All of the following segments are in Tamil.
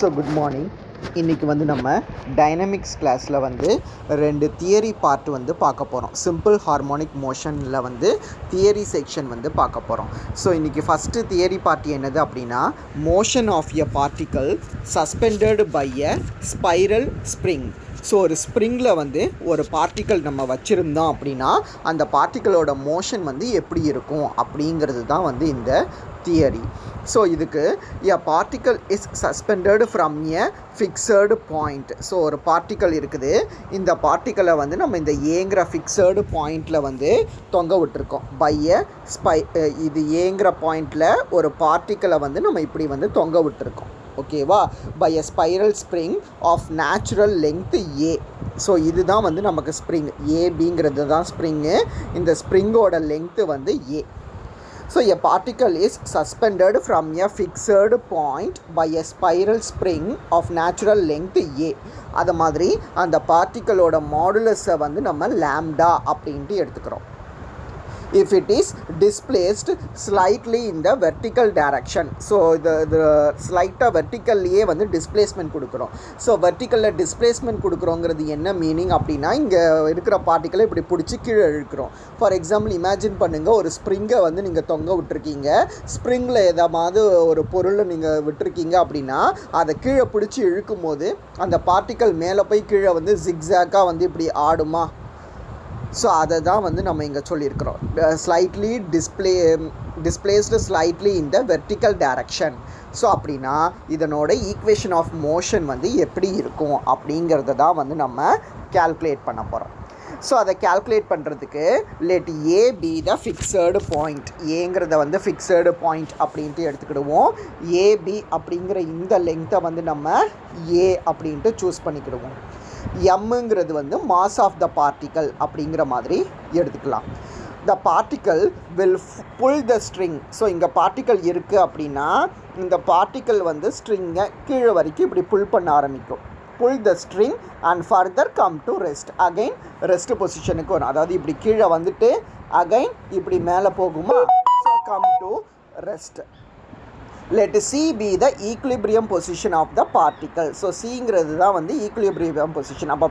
So good morning. இன்றைக்கி வந்து நம்ம டைனமிக்ஸ் கிளாஸில் வந்து 2 தியரி பார்ட் வந்து பார்க்க போகிறோம். சிம்பிள் ஹார்மோனிக் மோஷனில் வந்து தியரி செக்ஷன் வந்து பார்க்க போகிறோம். ஸோ இன்றைக்கி ஃபஸ்ட்டு தியரி பார்ட் என்னது அப்படின்னா, motion of a particle suspended by a spiral spring. So ஒரு ஸ்ப்ரிங்கில் வந்து ஒரு பார்ட்டிக்கல் நம்ம வச்சுருந்தோம் அப்படின்னா அந்த பார்ட்டிக்கலோட மோஷன் வந்து எப்படி இருக்கும் அப்படிங்கிறது தான் வந்து இந்த தியரி. ஸோ இதுக்கு எ particle is suspended from a fixed point. So ஒரு பார்ட்டிக்கல் இருக்குது, இந்த பார்ட்டிக்கலை வந்து நம்ம இந்த ஏங்கிற ஃபிக்ஸடு பாயிண்டில் வந்து தொங்க விட்டுருக்கோம். பை எ இது ஏங்கிற பாயிண்டில் ஒரு பார்ட்டிக்கலை வந்து நம்ம இப்படி வந்து தொங்க விட்டுருக்கோம். ஓகேவா? By a spiral spring of natural length a. So இதுதான் வந்து நமக்கு ஸ்ப்ரிங் ஏபிங்கிறது தான் ஸ்ப்ரிங்கு. இந்த ஸ்ப்ரிங்கோட லெங்க்த்து வந்து a. So a particle is suspended from a fixed point by a spiral spring of natural length a. அது மாதிரி அந்த பார்ட்டிக்கலோட மாடுலஸை வந்து நம்ம லாம்டா அப்படின்ட்டு எடுத்துக்கிறோம். If it is displaced slightly in the vertical direction. So இது ஸ்லைட்டாக வெர்டிக்கல்லையே வந்து டிஸ்பிளேஸ்மெண்ட் கொடுக்குறோம். ஸோ வெர்டிக்கலில் டிஸ்பிளேஸ்மெண்ட் கொடுக்குறோங்கிறது என்ன மீனிங் அப்படின்னா, இங்கே இருக்கிற பார்ட்டிக்கலை இப்படி பிடிச்சி கீழே இழுக்கிறோம். ஃபார் எக்ஸாம்பிள் இமேஜின் பண்ணுங்கள், ஒரு ஸ்ப்ரிங்கை வந்து நீங்கள் தொங்க விட்டுருக்கீங்க. ஸ்ப்ரிங்கில் எதாவது ஒரு பொருளை நீங்கள் விட்டுருக்கீங்க அப்படின்னா அதை கீழே பிடிச்சி இழுக்கும் போது அந்த பார்ட்டிக்கல் மேலே போய் கீழே வந்து ஜிக்ஸாக்காக வந்து இப்படி ஆடுமா? ஸோ அதை தான் வந்து நம்ம இங்கே சொல்லியிருக்கிறோம். ஸ்லைட்லி டிஸ்பிளேஸ்டு ஸ்லைட்லி இன் த வெர்டிக்கல் டைரக்ஷன். ஸோ அப்படின்னா இதனோட ஈக்குவேஷன் ஆஃப் மோஷன் வந்து எப்படி இருக்கும் அப்படிங்கிறத தான் வந்து நம்ம கேல்குலேட் பண்ண போகிறோம். ஸோ அதை கேல்குலேட் பண்ணுறதுக்கு let A be the fixed point. ஏங்கிறத வந்து ஃபிக்ஸடு பாயிண்ட் அப்படின்ட்டு எடுத்துக்கிடுவோம். ஏபி அப்படிங்கிற இந்த லெங்க்த்தை வந்து நம்ம ஏ அப்படின்ட்டு சூஸ் பண்ணிக்கிடுவோம். எம்ங்கிறது வந்து மாஸ் ஆஃப் த பார்ட்டிக்கல் அப்படிங்கிற மாதிரி எடுத்துக்கலாம். The particle will pull the string. So இங்கே பார்ட்டிக்கல் இருக்குது அப்படின்னா இந்த பார்ட்டிக்கல் வந்து ஸ்ட்ரிங்கை கீழே வரைக்கும் இப்படி புல் பண்ண ஆரம்பிக்கும். Pull the string and further come to rest. Again rest பொசிஷனுக்கு வரும். அதாவது இப்படி கீழே வந்துட்டு அகைன் இப்படி மேலே போகுமா? So come to rest. Let C be the equilibrium position of the particle. So சிங்கிறது தான் வந்து ஈக்குலிபிரியம் பொசிஷன். அப்போ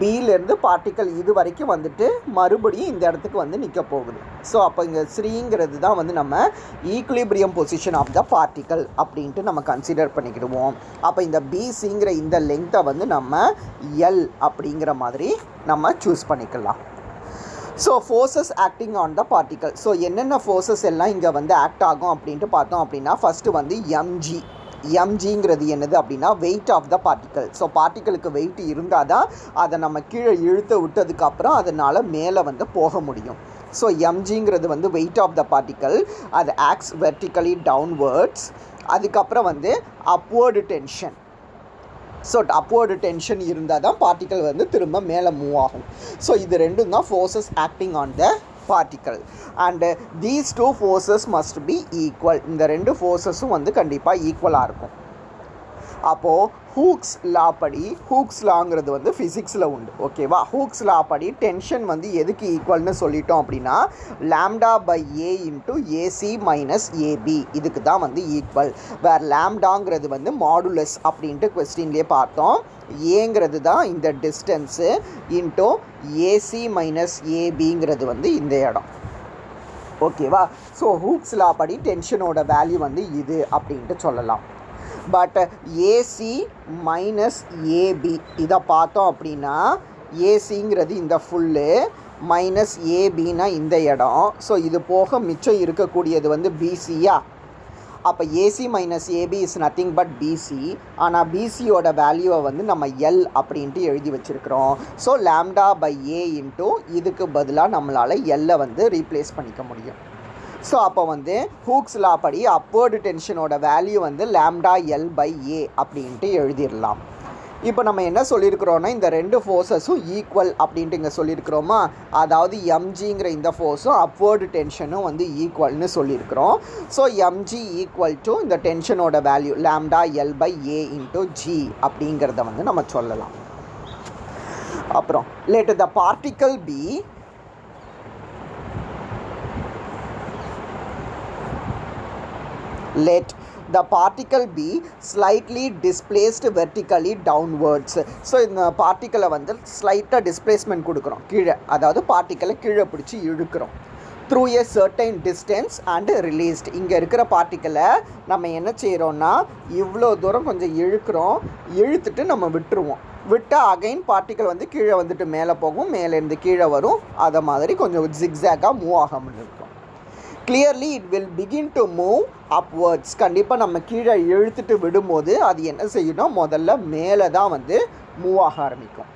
பியிலேருந்து பார்ட்டிக்கல் இது வரைக்கும் வந்துட்டு மறுபடியும் இந்த இடத்துக்கு வந்து நிற்க போகுது. ஸோ அப்போ இங்கே ஸ்ரீங்கிறது தான் வந்து நம்ம equilibrium position of the particle அப்படின்ட்டு நம்ம கன்சிடர் பண்ணிக்கிடுவோம். அப்போ இந்த பிசிங்கிற இந்த லெங்க்த்தை வந்து நம்ம எல் அப்படிங்கிற மாதிரி நம்ம சூஸ் பண்ணிக்கலாம். So forces acting on the particle. So என்னென்ன ஃபோர்ஸஸ் எல்லாம் இங்கே வந்து ஆக்ட் ஆகும் அப்படின்ட்டு பார்த்தோம் அப்படின்னா, ஃபஸ்ட்டு வந்து எம்ஜி. எம்ஜிங்கிறது என்னது அப்படின்னா weight of the particle. So பார்ட்டிக்கலுக்கு வெயிட் இருந்தால் தான் அதை நம்ம கீழே இழுத்து விட்டதுக்கப்புறம் அதனால் மேலே வந்து போக முடியும். ஸோ எம்ஜிங்கிறது வந்து வெயிட் ஆஃப் த பார்ட்டிக்கல். அது ஆக்ட்ஸ் வெர்டிக்கலி டவுன்வர்ட்ஸ். அதுக்கப்புறம் வந்து upward tension. So upward tension இருந்தால் தான் பார்ட்டிக்கல் வந்து திரும்ப மேலே மூவ் ஆகும். ஸோ இது ரெண்டும் தான் forces acting on the particle. And these two forces must be equal. இந்த ரெண்டு ஃபோர்ஸஸும் வந்து கண்டிப்பாக ஈக்குவலாக இருக்கும். அப்போது ஹூக்ஸ் லா படி, ஹூக்ஸ் லாங்கிறது வந்து ஃபிசிக்ஸில் உண்டு. ஓகேவா? ஹூக்ஸ் லா படி டென்ஷன் வந்து எதுக்கு ஈக்குவல்னு சொல்லிட்டோம் அப்படின்னா lambda by a into AC minus AB இதுக்கு தான் வந்து ஈக்குவல். வேறு லாம்டாங்கிறது வந்து மாடுலஸ் அப்படின்ட்டு கொஸ்டின்லேயே பார்த்தோம். ஏங்கிறது தான் இந்த டிஸ்டன்ஸு இன்ட்டு ஏசி மைனஸ் ஏபிங்கிறது வந்து இந்த இடம். ஓகேவா? ஸோ ஹூக்ஸ் லா படி டென்ஷனோட வேல்யூ வந்து இது அப்படின்ட்டு சொல்லலாம். பட் ஏசி மைனஸ் ஏபி இதை பார்த்தோம் அப்படின்னா ஏசிங்கிறது இந்த ஃபுல்லு மைனஸ் ஏபின்னா இந்த இடம். ஸோ இது போக மிச்சம் இருக்கக்கூடியது வந்து பிசியா. அப்போ AC minus AB is nothing but BC. ஆனால் பிசியோட வேல்யூவை வந்து நம்ம எல் அப்படின்ட்டு எழுதி வச்சுருக்கிறோம். So lambda by a into இதுக்கு பதிலாக நம்மளால் எல்லை வந்து ரீப்ளேஸ் பண்ணிக்க முடியும். ஸோ அப்போ வந்து ஹூக்ஸ் லா படி அப்வர்டு டென்ஷனோட வேல்யூ வந்து லாம்டா எல் பை ஏ அப்படின்ட்டு எழுதிடலாம். இப்போ நம்ம என்ன சொல்லியிருக்கிறோன்னா, இந்த ரெண்டு ஃபோர்ஸஸும் ஈக்குவல் அப்படின்ட்டு இங்கே சொல்லியிருக்கிறோமா? அதாவது எம்ஜிங்கிற இந்த ஃபோர்ஸும் அப்வர்டு டென்ஷனும் வந்து ஈக்குவல்னு சொல்லியிருக்கிறோம். ஸோ எம்ஜி ஈக்குவல் டு இந்த டென்ஷனோட value lambda l by a into g அப்படிங்கிறத வந்து நம்ம சொல்லலாம். அப்புறம் let the particle P let the particle be slightly displaced vertically downwards. So இந்த பார்ட்டிக்கலை வந்து ஸ்லைட்டாக டிஸ்பிளேஸ்மெண்ட் கொடுக்குறோம் கீழே, அதாவது பார்ட்டிக்கலை கீழே பிடிச்சி இழுக்கிறோம் through a certain distance and released. இங்கே இருக்கிற பார்ட்டிக்கலை நம்ம என்ன செய்கிறோன்னா இவ்வளோ தூரம் கொஞ்சம் இழுத்துட்டு நம்ம விட்டுருவோம். விட்டால் அகைன் பார்ட்டிக்கல் வந்து கீழே வந்துட்டு மேலே போகும், மேலேருந்து கீழே வரும். அதை மாதிரி கொஞ்சம் ஜிக்ஸாக்காக மூவ் ஆகாமல் இருக்கும். Clearly it will begin to move upwards. கண்டிப்பாக நம்ம கீழே இழுத்துட்டு விடும்போது அது என்ன செய்யணும்னா முதல்ல மேலே தான் வந்து மூவ் ஆக ஆரம்பிக்கும்.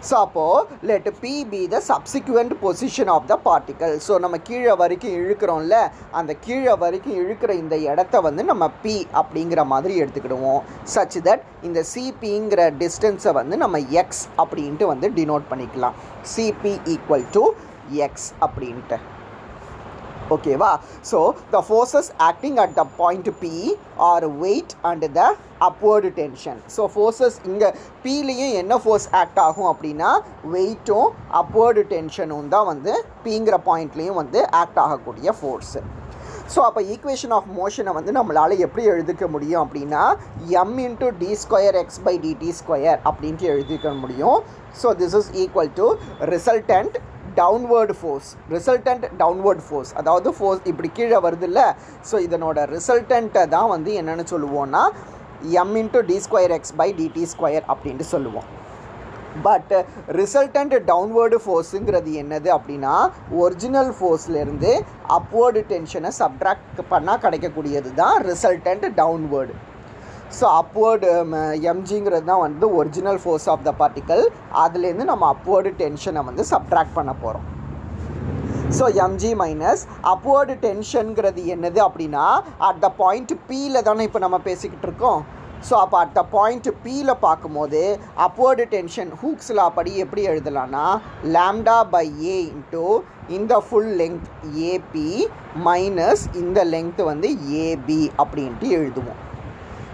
ஸோ அப்போது let P be the subsequent position of the particle. So நம்ம கீழே வரைக்கும் இழுக்கிறோம்ல, அந்த கீழே வரைக்கும் இழுக்கிற இந்த இடத்த வந்து நம்ம P அப்படிங்கிற மாதிரி எடுத்துக்கிடுவோம். such that இந்த CPங்கிற டிஸ்டன்ஸை வந்து நம்ம X அப்படின்ட்டு வந்து டினோட் பண்ணிக்கலாம். CP equal to X அப்படின்ட்டு. ஓகேவா? So the forces acting at the point P are weight and the upward tension. So forces இங்கே Pலேயும் என்ன ஃபோர்ஸ் ஆக்ட் ஆகும் அப்படின்னா வெயிட்டும் அப்வர்டு டென்ஷனும் தான் வந்து Pங்கிற பாயிண்ட்லேயும் வந்து ஆக்ட் ஆகக்கூடிய ஃபோர்ஸு. ஸோ அப்போ ஈக்குவேஷன் ஆஃப் மோஷனை வந்து நம்மளால் எப்படி எழுதிக்க முடியும் அப்படின்னா m into d²x/dt² அப்படின்ட்டு எழுதிக்க முடியும். So this is equal to resultant downward force, அதாவது ஃபோர்ஸ் இப்படி கீழே வருது இல்லை. ஸோ இதனோட ரிசல்டண்ட்டை தான் வந்து என்னென்னு சொல்லுவோன்னா m into d²x/dt² அப்படின்ட்டு சொல்லுவோம். பட் ரிசல்டன்ட் டவுன்வேர்டு ஃபோர்ஸுங்கிறது என்னது அப்படின்னா ஒரிஜினல் ஃபோர்ஸ்லேருந்து அப்வர்டு டென்ஷனை சப்ட்ராக்ட் பண்ணால் கிடைக்கக்கூடியது தான் ரிசல்டன்ட் டவுன்வேர்டு. ஸோ அப்வர்டு எம்ஜிங்கிறது தான் வந்து original force of the particle. அதுலேருந்து நம்ம அப்வர்டு டென்ஷனை வந்து சப்ட்ராக்ட் பண்ண போகிறோம். ஸோ எம்ஜி மைனஸ் அப்வர்டு டென்ஷனுங்கிறது என்னது அப்படின்னா அட் த பாயிண்ட் Pயில் தானே இப்போ நம்ம பேசிக்கிட்டு இருக்கோம். ஸோ அப்போ அட் த பாயிண்ட் Pயில் பார்க்கும்போது அப்வர்டு டென்ஷன் ஹூக்ஸ் லா படி எப்படி எழுதலான்னா λ/a இன்ட்டு இந்த ஃபுல் லெங்க் AP மைனஸ் இந்த லெங்க்த்து வந்து AB அப்படின்ட்டு எழுதுவோம்.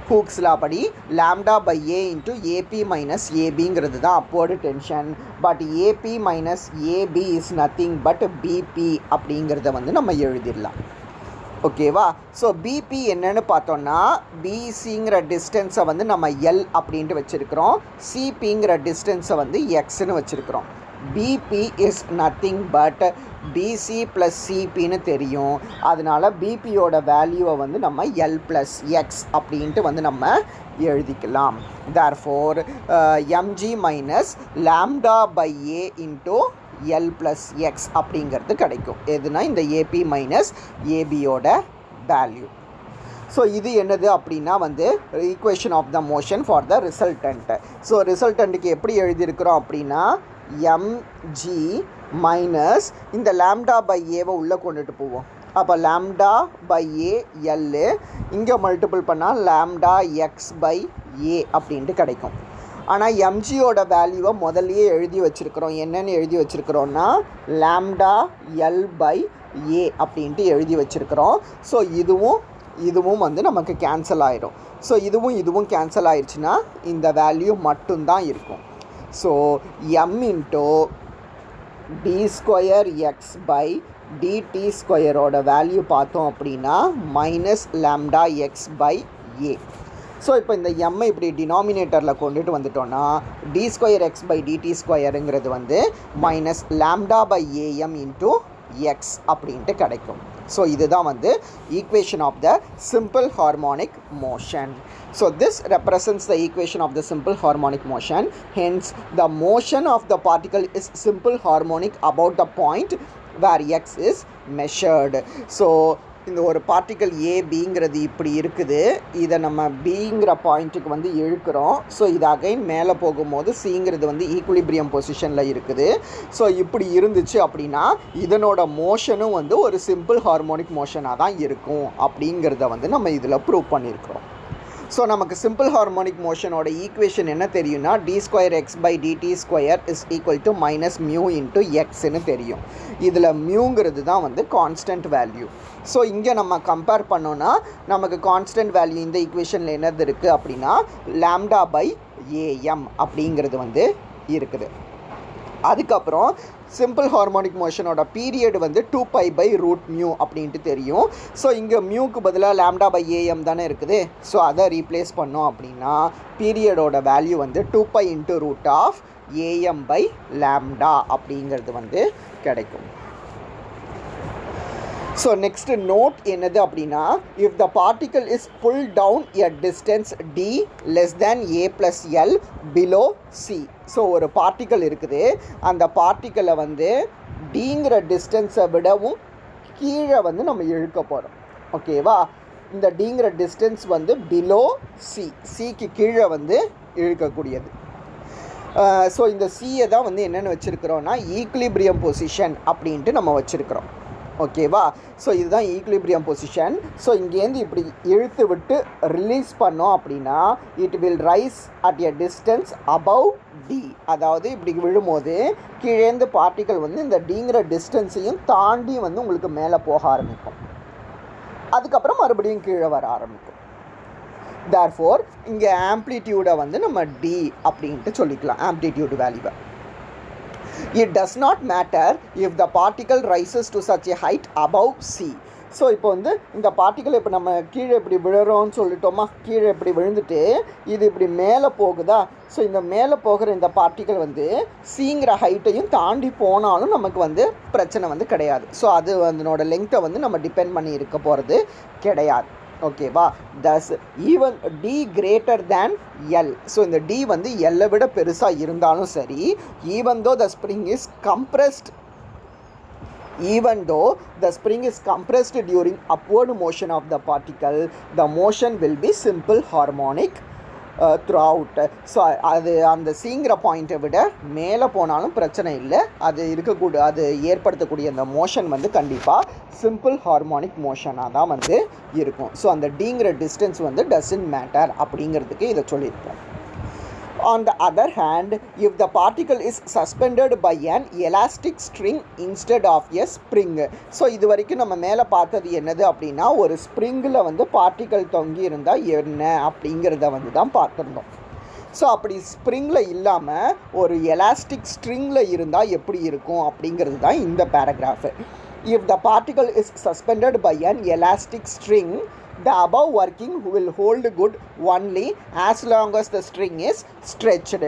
ஹூக்ஸ் லா படி λ/a இன்ட்டு AP மைனஸ் ABங்கிறது தான் upward tension. But AP minus AB is nothing but BP அப்படிங்கிறத வந்து நம்ம எழுதிடலாம். ஓகேவா? ஸோ BP என்னன்னு பார்த்தோன்னா BCங்கிற டிஸ்டன்ஸை வந்து நம்ம L அப்படின்ட்டு வச்சுருக்கிறோம், CPங்கிற டிஸ்டன்ஸை வந்து Xன்னு வச்சுருக்கிறோம். BP is nothing but BC plus CPன்னு தெரியும். அதனால் BPயோட வேல்யூவை வந்து நம்ம L ப்ளஸ் X அப்படின்ட்டு வந்து நம்ம எழுதிக்கலாம். Therefore mg minus λ/a into L plus X அப்படிங்கிறது கிடைக்கும். எதுனா இந்த AP மைனஸ் ABயோட வேல்யூ. ஸோ இது என்னது அப்படின்னா வந்து equation of the motion for the resultant. So ரிசல்டண்ட்டுக்கு எப்படி எழுதியிருக்கிறோம் அப்படின்னா mg மைனஸ் இந்த λ/aவை உள்ளே கொண்டுட்டு போவோம். அப்போ λ/a L இங்கே மல்டிபிள் பண்ணால் λ/x/a அப்படின்ட்டு கிடைக்கும். ஆனால் எம்ஜியோட வேல்யூவை முதல்லையே எழுதி வச்சுருக்கிறோம். என்னென்னு எழுதி வச்சுருக்கிறோன்னா λL/a அப்படின்ட்டு எழுதி வச்சுருக்கிறோம். ஸோ இதுவும் வந்து நமக்கு கேன்சல் ஆகிடும். ஸோ இதுவும் கேன்சல் ஆயிடுச்சுன்னா இந்த வேல்யூ மட்டும்தான் இருக்கும். So m into d²x/dt² value பார்த்தோம் அப்படின்னா மைனஸ் λx/a. ஸோ இப்போ இந்த எம்ஐ இப்படி டினாமினேட்டரில் கொண்டுட்டு வந்துட்டோன்னா d²x/dt²ங்கிறது வந்து மைனஸ் λ/am இன்ட்டு எக்ஸ் அப்படின்ட்டு கிடைக்கும். ஸோ இதுதான் வந்து equation of the simple harmonic motion. So this represents the equation of the simple harmonic motion. Hence the motion of the particle is simple harmonic about the point where x is measured. So இந்த ஒரு பார்ட்டிக்கல் ஏபிங்கிறது இப்படி இருக்குது. இதை நம்ம பிங்கிற பாயிண்ட்டுக்கு வந்து இழுக்கிறோம். ஸோ இது அகைன் மேலே போகும்போது சிங்கிறது வந்து ஈக்குலிபிரியம் பொசிஷனில் இருக்குது. ஸோ இப்படி இருந்துச்சு அப்படின்னா இதனோட மோஷனும் வந்து ஒரு சிம்பிள் ஹார்மோனிக் மோஷனாக தான் இருக்கும் அப்படிங்கிறத வந்து நம்ம இதில் ப்ரூவ் பண்ணியிருக்கிறோம். ஸோ நமக்கு சிம்பிள் ஹார்மோனிக் மோஷனோட ஈக்குவேஷன் என்ன தெரியும்னா d²x/dt² is equal to minus mu into எக்ஸ்ன்னு தெரியும். இதில் மியூங்கிறது தான் வந்து கான்ஸ்டன்ட் வேல்யூ. ஸோ இங்கே நம்ம கம்பேர் பண்ணோன்னா நமக்கு கான்ஸ்டன்ட் வேல்யூ இந்த ஈக்குவேஷனில் என்னது இருக்குது அப்படின்னா λ/am அப்படிங்கிறது வந்து இருக்குது. அதுக்கப்புறம் சிம்பிள் ஹார்மோனிக் மோஷனோட பீரியட் வந்து 2π/√μ அப்படின்ட்டு தெரியும். ஸோ இங்கே மியூக்கு பதிலாக λ/am தானே இருக்குது. ஸோ அதை ரீப்ளேஸ் பண்ணோம் அப்படின்னா பீரியடோட வேல்யூ வந்து 2π × √am/λ அப்படிங்கிறது வந்து கிடைக்கும். ஸோ நெக்ஸ்ட் நோட் என்னது அப்படின்னா, if the particle is pull down a distance d less than a + l below c. So ஒரு பார்ட்டிக்கல் இருக்குது, அந்த பார்ட்டிக்கலை வந்து டிங்கிற டிஸ்டன்ஸை விடவும் கீழே வந்து நம்ம இழுக்க போகிறோம். ஓகேவா, இந்த டிங்கிற டிஸ்டன்ஸ் வந்து பிலோ சிக்கு கீழே வந்து இழுக்கக்கூடியது. ஸோ இந்த சியை தான் வந்து என்னென்னு வச்சுருக்கிறோன்னா ஈக்லிபிரியம் பொசிஷன் அப்படின்ட்டு நம்ம வச்சுருக்கிறோம். ஓகேவா, ஸோ இதுதான் ஈக்லிபிரியம் பொசிஷன். ஸோ இங்கேருந்து இப்படி இழுத்து விட்டு ரிலீஸ் பண்ணோம் அப்படின்னா it will rise at a distance above d. அதாவது இப்படி விழும்போது கீழேந்து பார்ட்டிக்கல் வந்து இந்த டிங்கிற டிஸ்டன்ஸையும் தாண்டி வந்து உங்களுக்கு மேலே போக ஆரம்பிக்கும். அதுக்கப்புறம் மறுபடியும் கீழே வர ஆரம்பிக்கும். தேர்ஃபோர் இங்கே ஆம்ப்ளிடியூடை வந்து நம்ம டி அப்படின்ட்டு சொல்லிக்கலாம், ஆம்ப்ளிடியூட் வேல்யூவை. It does not matter if the particle rises to such a height above c. So இப்போ வந்து இந்த பார்ட்டிக்கல் இப்போ நம்ம கீழே இப்படி விழுறோம்னு சொல்லிட்டோமா, கீழே இப்படி விழுந்துட்டு இது இப்படி மேலே போகுதா. ஸோ இந்த மேலே போகிற இந்த பார்ட்டிக்கல் வந்து சிங்கிற ஹைட்டையும் தாண்டி போனாலும் நமக்கு வந்து பிரச்சனை வந்து கிடையாது. ஸோ அது அதனோட லெங்க்த்தை வந்து நம்ம டிபெண்ட் பண்ணி இருக்க போகிறது கிடையாது. ஓகேவா, thus even t greater than l. So இந்த டி வந்து எல்லை விட பெருசாக இருந்தாலும் சரி, even though the spring is compressed during upward motion of the particle, the motion will be simple harmonic throughout. So அது அந்த சிங்கிற பாயிண்ட்டை விட மேலே போனாலும் பிரச்சனை இல்லை, அது ஏற்படுத்தக்கூடிய அந்த மோஷன் வந்து கண்டிப்பாக சிம்பிள் ஹார்மோனிக் மோஷனாக தான் வந்து இருக்கும். ஸோ அந்த டிங்கிற டிஸ்டன்ஸ் வந்து டசன்ட் மேட்டர் அப்படிங்கிறதுக்கு இதை சொல்லியிருக்கோம். On the other hand, if the particle is suspended by an elastic string instead of a spring. So இது வரைக்கும் நம்ம மேலே பார்த்தது என்னது அப்படின்னா, ஒரு ஸ்ப்ரிங்கில் வந்து பார்ட்டிக்கல் தொங்கி இருந்தால் என்ன அப்படிங்கிறத வந்து தான் பார்த்துருந்தோம். ஸோ அப்படி ஸ்ப்ரிங்கில் இல்லாமல் ஒரு எலாஸ்டிக் ஸ்ட்ரிங்கில் இருந்தால் எப்படி இருக்கும் அப்படிங்கிறது தான் இந்த paragraph. If the particle is suspended by an elastic string, the above working will hold good only as long as the string is stretched.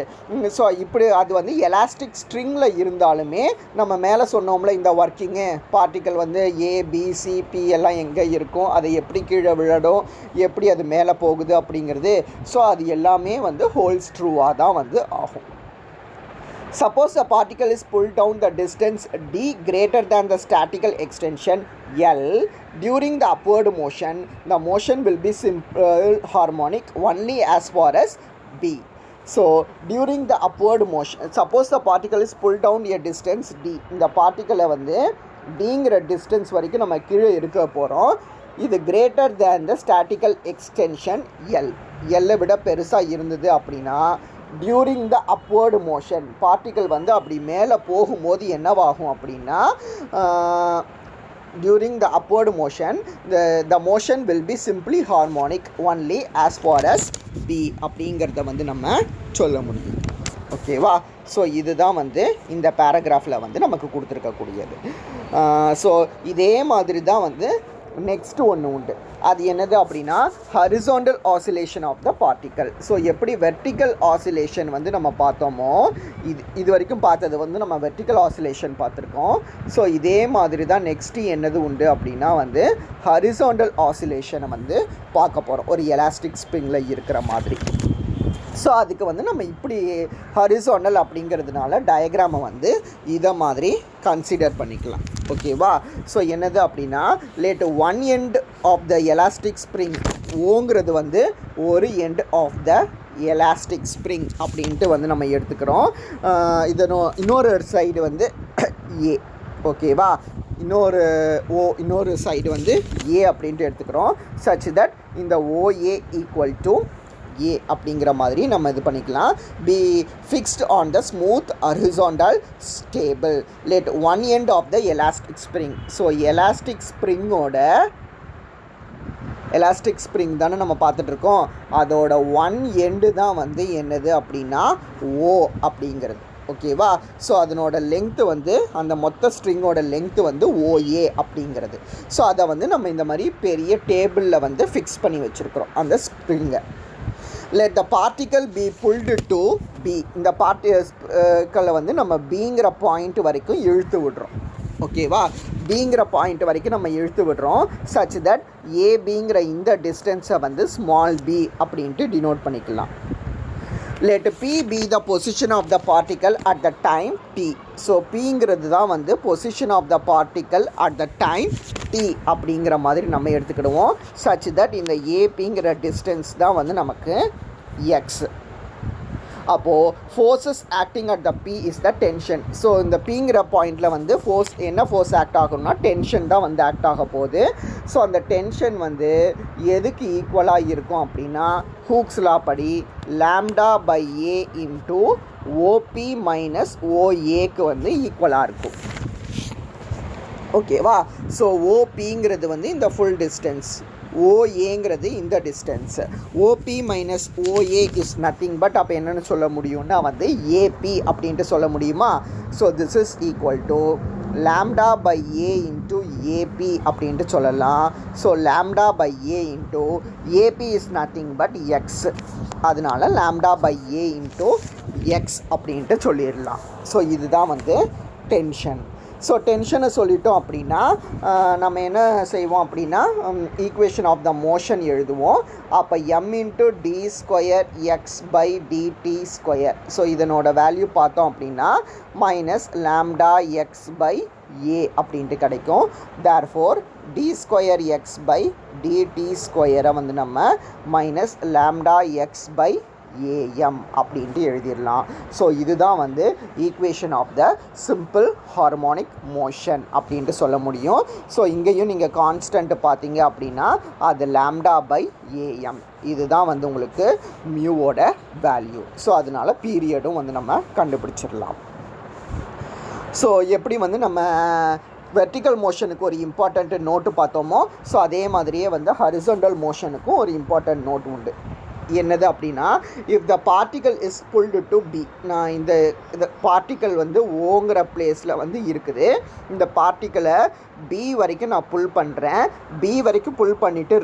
So இப்படி அது வந்து எலாஸ்டிக் ஸ்ட்ரிங்கில் இருந்தாலுமே நம்ம மேலே சொன்னோம்ல இந்த ஒர்க்கிங்கு பார்ட்டிக்கல் வந்து ABCP எல்லாம் எங்கே இருக்கும், அதை எப்படி கீழே விழடும், எப்படி அது மேலே போகுது அப்படிங்கிறது. ஸோ அது எல்லாமே வந்து ஹோல்ஸ் ட்ரூவாக தான் வந்து ஆகும். Suppose a particle is pulled down the distance d greater than the statical extension L during the upward motion, the motion will be simple harmonic only as far as B. So during the upward motion, suppose the particle is pulled down a distance d. இந்த பார்ட்டிக்கலை வந்து டிங்கிற டிஸ்டன்ஸ் வரைக்கும் நம்ம கீழே இருக்க போகிறோம். இது greater than the statical extension L. எல்லை விட பெருசாக இருந்தது அப்படின்னா during the upward motion particle வந்து அப்படி மேலே போகும்போது என்னவாகும் அப்படின்னா, during the upward motion the motion will be simply harmonic only as far as B அப்படிங்கிறத வந்து நம்ம சொல்ல முடியும். ஓகேவா, ஸோ இதுதான் வந்து இந்த பேராகிராஃபில் வந்து நமக்கு கொடுத்துருக்கக்கூடியது. ஸோ இதே மாதிரி தான் வந்து நெக்ஸ்ட் ஒன்று உண்டு. அது என்னது அப்படின்னா horizontal oscillation of the particle. So எப்படி வெர்டிக்கல் ஆசிலேஷன் வந்து நம்ம பார்த்தோமோ, இது வரைக்கும் பார்த்தது வந்து நம்ம வெர்டிக்கல் ஆசிலேஷன் பார்த்துருக்கோம். ஸோ இதே மாதிரி தான் நெக்ஸ்ட்டு என்னது உண்டு அப்படின்னா வந்து ஹரிசாண்டல் ஆசிலேஷனை வந்து பார்க்க போகிறோம், ஒரு எலாஸ்டிக் ஸ்ப்ரிங்கில் இருக்கிற மாதிரி. ஸோ அதுக்கு வந்து நம்ம இப்படி ஹரிசாண்டல் அப்படிங்கிறதுனால டயக்ராமை வந்து இதை மாதிரி கன்சிடர் பண்ணிக்கலாம். ஓகேவா, ஸோ என்னது அப்படின்னா let one end of the elastic spring, ஓங்கிறது வந்து ஒரு end of the elastic spring அப்படின்ட்டு வந்து நம்ம எடுத்துக்கிறோம். இன்னொரு சைடு வந்து ஏ. ஓகேவா, இன்னொரு சைடு வந்து ஏ அப்படின்ட்டு எடுத்துக்கிறோம். சச் தட் இந்த OA ஈக்குவல் டு ஏ அப்படிங்கிற மாதிரி நம்ம இது பண்ணிக்கலாம். B fixed on the smooth horizontal stable let one end of the elastic spring. So elastic spring தானே நம்ம பார்த்துட்ருக்கோம், அதோட ஒன் எண்டு தான் வந்து என்னது அப்படின்னா O அப்படிங்கிறது. ஓகேவா. ஸோ அதனோட லெங்க்த்து வந்து அந்த மொத்த ஸ்ட்ரிங்கோட லெங்க்த்து வந்து OA அப்படிங்கிறது. ஸோ அதை வந்து நம்ம இந்த மாதிரி பெரிய டேபிளில் வந்து ஃபிக்ஸ் பண்ணி வச்சுருக்குறோம் அந்த ஸ்ப்ரிங்கை. let the particle be pulled to B. இந்த பார்ட்டிக்கலை வந்து நம்ம Bங்கிற பாயிண்ட் வரைக்கும் இழுத்து விடுறோம். ஓகேவா. Bங்கிற பாயிண்ட் வரைக்கும் நம்ம இழுத்து விடுறோம் such that ABங்கிற இந்த டிஸ்டன்ஸை வந்து ஸ்மால் b அப்படின்ட்டு டினோட் பண்ணிக்கலாம். let P be the position of the particle at the time t. So Pங்கிறது தான் வந்து position of the particle at the time t அப்படிங்கிற மாதிரி நம்ம எடுத்துக்கிடுவோம் such that இந்த APங்கிற டிஸ்டன்ஸ் தான் வந்து நமக்கு x. அப்போது forces acting at the P is the tension. So இந்த Pங்கிற பாயிண்டில் வந்து என்ன ஃபோர்ஸ் ஆக்ட் ஆகணும்னா டென்ஷன் தான் வந்து ஆக்ட் ஆக போகுது. ஸோ அந்த டென்ஷன் வந்து எதுக்கு ஈக்குவலாக இருக்கும் அப்படின்னா ஹூக்ஸ் லா படி λ/A இன்ட்டு OP மைனஸ் OAக்கு வந்து ஈக்குவலாக இருக்கும். ஓகேவா. ஸோ OPங்கிறது வந்து இந்த ஃபுல் டிஸ்டன்ஸ், OAங்கிறது இந்த distance. OP minus OA is nothing but அப்போ என்னென்னு சொல்ல முடியும்னா வந்து AP அப்படின்ட்டு சொல்ல முடியுமா. So this is equal to λ/A into AP அப்படின்ட்டு சொல்லலாம். So λ/A into AP is nothing but X. அதனால λ/A இன்ட்டு எக்ஸ் அப்படின்ட்டு சொல்லிடலாம். ஸோ இதுதான் வந்து டென்ஷன். ஸோ டென்ஷனை சொல்லிட்டோம் அப்படின்னா நம்ம என்ன செய்வோம் அப்படின்னா ஈக்குவேஷன் ஆஃப் த மோஷன் எழுதுவோம். அப்போ m இன்ட்டு d²x/dt². ஸோ இதனோட வேல்யூ பார்த்தோம் அப்படின்னா மைனஸ் λx/A அப்படின்ட்டு கிடைக்கும். தேர்ஃபோர் d²x/dt² வந்து நம்ம மைனஸ் λx/AM அப்படின்ட்டு எழுதிடலாம். ஸோ இதுதான் வந்து equation of the simple harmonic motion அப்படின்ட்டு சொல்ல முடியும். ஸோ இங்கேயும் நீங்கள் கான்ஸ்டன்ட் பார்த்தீங்க அப்படின்னா அது λ/AM. இதுதான் வந்து உங்களுக்கு மியூவோட வேல்யூ. ஸோ அதனால பீரியடும் வந்து நம்ம கண்டுபிடிச்சிடலாம். ஸோ எப்படி வந்து நம்ம வெர்டிக்கல் மோஷனுக்கு ஒரு இம்பார்ட்டண்ட் நோட்டு பார்த்தோமோ ஸோ அதே மாதிரியே வந்து ஹரிசாண்டல் மோஷனுக்கும் ஒரு இம்பார்ட்டண்ட் நோட் உண்டு. என்னது அப்படின்னா if the particle is pulled to b. நான் இந்த பார்ட்டிக்கல் வந்து ஓங்கிற பிளேஸில் வந்து இருக்குது. இந்த பார்ட்டிக்கலை பி வரைக்கும் நான் புல் பண்ணுறேன். பி வரைக்கும் புல் பண்ணிவிட்டு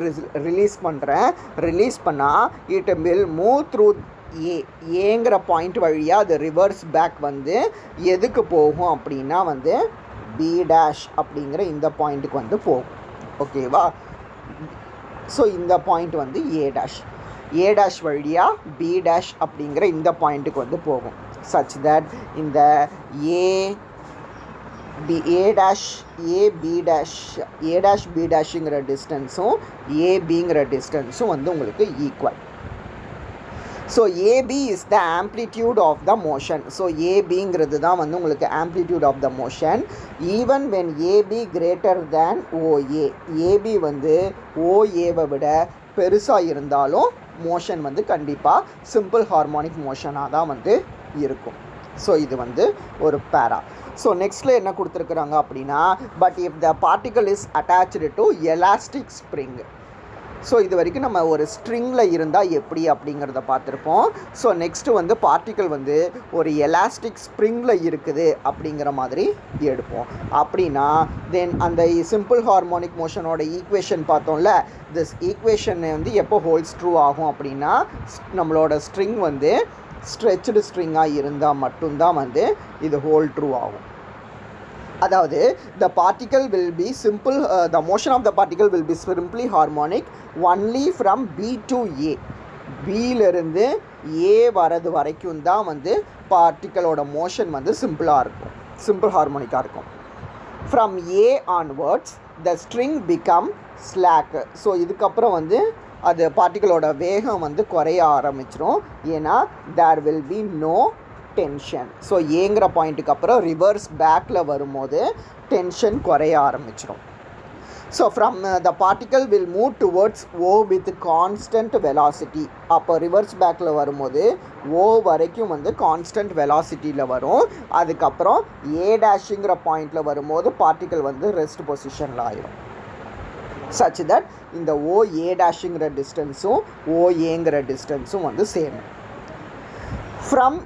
ரிலீஸ் பண்ணுறேன். ரிலீஸ் பண்ணால் இட் வில் மூவ் த்ரூ ஏங்கிற பாயிண்ட் வழியாக அது ரிவர்ஸ் பேக் வந்து எதுக்கு போகும் அப்படின்னா வந்து B' அப்படிங்கிற இந்த பாயிண்ட்டுக்கு வந்து போகும். ஓகேவா. ஸோ இந்த பாயிண்ட் வந்து A' வழியாக B' அப்படிங்கிற இந்த பாயிண்ட்டுக்கு வந்து போகும். சச் தட் இந்த A'/B'ங்கிற டிஸ்டன்ஸும் ABங்கிற டிஸ்டன்ஸும் வந்து உங்களுக்கு equal. So AB is the amplitude of the motion. So ABங்கிறது தான் வந்து உங்களுக்கு amplitude of the motion. Even when AB greater than OA. AB வந்து OAவை விட பெருசாக இருந்தாலும் மோஷன் வந்து கண்டிப்பாக சிம்பிள் ஹார்மோனிக் மோஷனாக தான் வந்து இருக்கும். ஸோ இது வந்து ஒரு பேரா. ஸோ நெக்ஸ்ட்டில் என்ன கொடுத்துருக்குறாங்க அப்படின்னா but if the particle is attached to elastic spring. So இது வரைக்கும் நம்ம ஒரு ஸ்ட்ரிங்கில் இருந்தால் எப்படி அப்படிங்கிறத பார்த்துருப்போம். ஸோ நெக்ஸ்ட்டு வந்து பார்ட்டிக்கல் வந்து ஒரு எலாஸ்டிக் ஸ்ப்ரிங்கில் இருக்குது அப்படிங்கிற மாதிரி எடுப்போம். அப்படின்னா தென் அந்த சிம்பிள் ஹார்மோனிக் மோஷனோட ஈக்குவேஷன் பார்த்தோம்ல, திஸ் ஈக்குவேஷன் வந்து எப்போ ஹோல்ஸ் ட்ரூ ஆகும் அப்படின்னா நம்மளோட ஸ்ட்ரிங் வந்து ஸ்ட்ரெச்டு ஸ்ட்ரிங்காக இருந்தால் மட்டும்தான் வந்து இது ஹோல் ட்ரூ ஆகும். அதாவது the particle will be simple the motion of the particle will be simply harmonic only from B to A. Bயிலிருந்து A வரது வரைக்கும் தான் வந்து பார்ட்டிக்கலோட மோஷன் வந்து சிம்பிளாக இருக்கும், சிம்பிள் ஹார்மோனிக்காக இருக்கும். From A onwards the string become slack. So இதுக்கப்புறம் வந்து அது பார்ட்டிக்கலோட வேகம் வந்து குறைய ஆரம்பிச்சிடும். ஏன்னா there will be no tension. So ஏங்கிற பாயிண்ட்டுக்கு அப்புறம் ரிவர்ஸ் பேக்கில் வரும்போது டென்ஷன் குறைய ஆரம்பிச்சிடும். So from the particle will move towards O with constant velocity. அப்போ ரிவர்ஸ் பேக்கில் வரும்போது O வரைக்கும் வந்து கான்ஸ்டன்ட் வெலாசிட்டியில் வரும். அதுக்கப்புறம் A' பாயிண்டில் வரும்போது பார்ட்டிக்கல் வந்து ரெஸ்ட் பொசிஷனில் ஆயிரும். சச் தட் இந்த OA' டிஸ்டன்ஸும் OAங்கிற டிஸ்டன்ஸும் வந்து same. From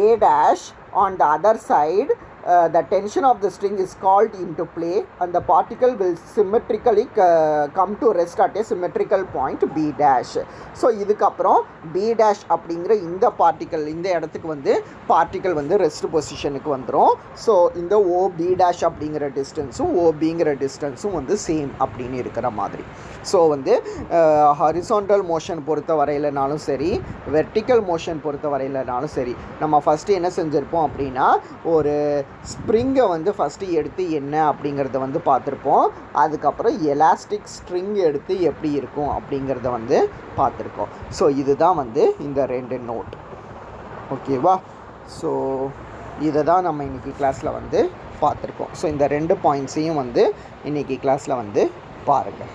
A' on the other side the tension of the string is called into play and the particle will symmetrically come to rest at a symmetrical point B dash. So இதுக்கப்புறம் B dash அப்படிங்கிற இந்த பார்ட்டிக்கல் இந்த இடத்துக்கு வந்து பார்ட்டிக்கல் வந்து ரெஸ்ட் பொசிஷனுக்கு வந்துடும். ஸோ இந்த OB dash அப்படிங்கிற டிஸ்டன்ஸும் OBங்கிற டிஸ்டன்ஸும் வந்து சேம் அப்படின்னு இருக்கிற மாதிரி. ஸோ வந்து ஹாரிசான்டல் மோஷன் பொறுத்த வரையிலனாலும் சரி, வெர்டிக்கல் மோஷன் பொறுத்த வரையிலனாலும் சரி, நம்ம ஃபஸ்ட்டு என்ன செஞ்சுருப்போம் அப்படின்னா ஒரு ஸ்ப்ரிங்கை வந்து ஃபஸ்ட்டு எடுத்து என்ன அப்படிங்கிறத வந்து பார்த்துருப்போம். அதுக்கப்புறம் எலாஸ்டிக் ஸ்ட்ரிங் எடுத்து எப்படி இருக்கும் அப்படிங்கிறத வந்து பார்த்துருக்கோம். ஸோ இதுதான் வந்து இந்த 2 நோட். ஓகேவா? ஸோ இதை தான் நம்ம இன்றைக்கி கிளாஸில் வந்து பார்த்துருக்கோம். ஸோ இந்த 2 பாயிண்ட்ஸையும் வந்து இன்றைக்கி கிளாஸில் வந்து பாருங்கள்.